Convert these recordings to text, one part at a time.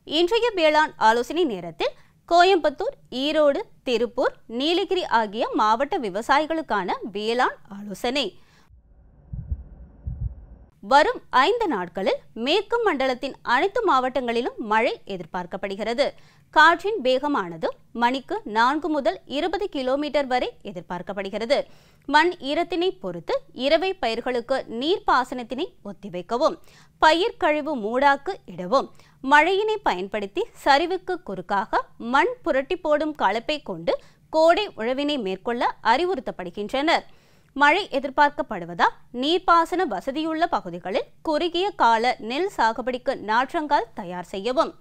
இன்றைய வேளாண் ஆலோசனை நேரத்தில் கோயம்புத்தூர், ஈரோடு, திருப்பூர், நீலகிரி ஆகிய மாவட்ட விவசாயிகளுக்கான வேளாண் ஆலோசனை. வரும் 5 நாட்களில் மேற்கு மண்டலத்தின் அனைத்து மாவட்டங்களிலும் மழை எதிர்பார்க்கப்படுகிறது. காற்றின் வேகமானது மணிக்கு 4 முதல் 20 கிலோமீட்டர் வரை எதிர்பார்க்கப்படுகிறது. மண் ஈரத்தினை பொறுத்து இரவை பயிர்களுக்கு நீர்ப்பாசனத்தினை ஒத்திவைக்கவும், பயிர் கழிவு மூடாக்கு இடவும், மழையினை பயன்படுத்தி சரிவுக்கு குறுக்காக மண் புரட்டி போடும் கலப்பை கொண்டு கோடை உழவினை மேற்கொள்ள அறிவுறுத்தப்படுகின்றனர். மழை எதிர்பார்க்கப்படுவதால் நீர்ப்பாசன வசதியுள்ள பகுதிகளில் குறுகிய கால நெல் சாகுபடிக்கு நாற்றங்கால் தயார் செய்யவும்.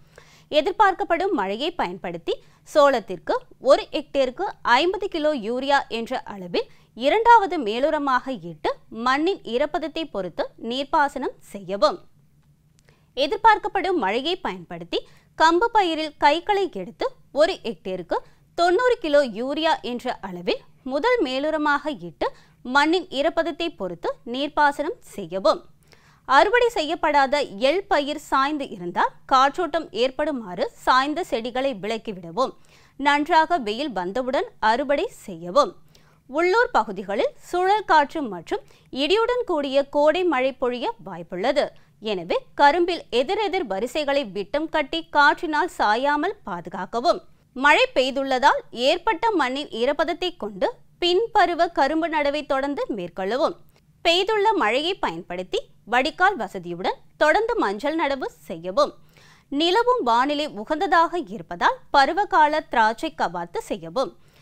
எதிர்பார்க்கப்படும் மழையை பயன்படுத்தி சோளத்திற்கு 1 ஹெக்டேருக்கு 50 கிலோ யூரியா என்ற அளவில் 2வது மேலுரமாக இட்டு மண்ணின் ஈரப்பதத்தை பொறுத்து நீர்ப்பாசனம் செய்யவும். எதிர்பார்க்கப்படும் மழையை பயன்படுத்தி கம்பு பயிரில் கைகளை எடுத்து 1 ஹெக்டேருக்கு 90 கிலோ யூரியா என்ற அளவில் முதல் மேலுரமாக இட்டு மண்ணின் ஈரப்பதத்தை பொறுத்து நீர்ப்பாசனம் செய்யவும். அறுவடை செய்யப்படாத எள் பயிர் சாய்ந்து இருந்தால் காற்றோட்டம் ஏற்படுமாறு சாய்ந்த செடிகளை விலக்கிவிடவும். நன்றாக வெயில் வந்தவுடன் அறுவடை செய்யவும். உள்ளூர் பகுதிகளில் சுழல் காற்று மற்றும் இடியுடன் கூடிய கோடை மழை பொழிய வாய்ப்புள்ளது. எனவே கரும்பில் எதிரெதிர் வரிசைகளை விட்டம் கட்டி காற்றினால் சாயாமல் பாதுகாக்கவும். மழை பெய்துள்ளதால் ஏற்பட்ட மண்ணின் ஈரப்பதத்தை கொண்டு பின்பருவ கரும்பு நடவை தொடர்ந்து மேற்கொள்ளவும். பெய்துள்ள மழையை பயன்படுத்தி வடிகால் வசதியுடன் தொடர்ந்து மஞ்சள் நடவு செய்யவும். நிலவும் வானிலை உகந்ததாக இருப்பதால் பருவகால திராட்சை கவாத்து செய்யவும்.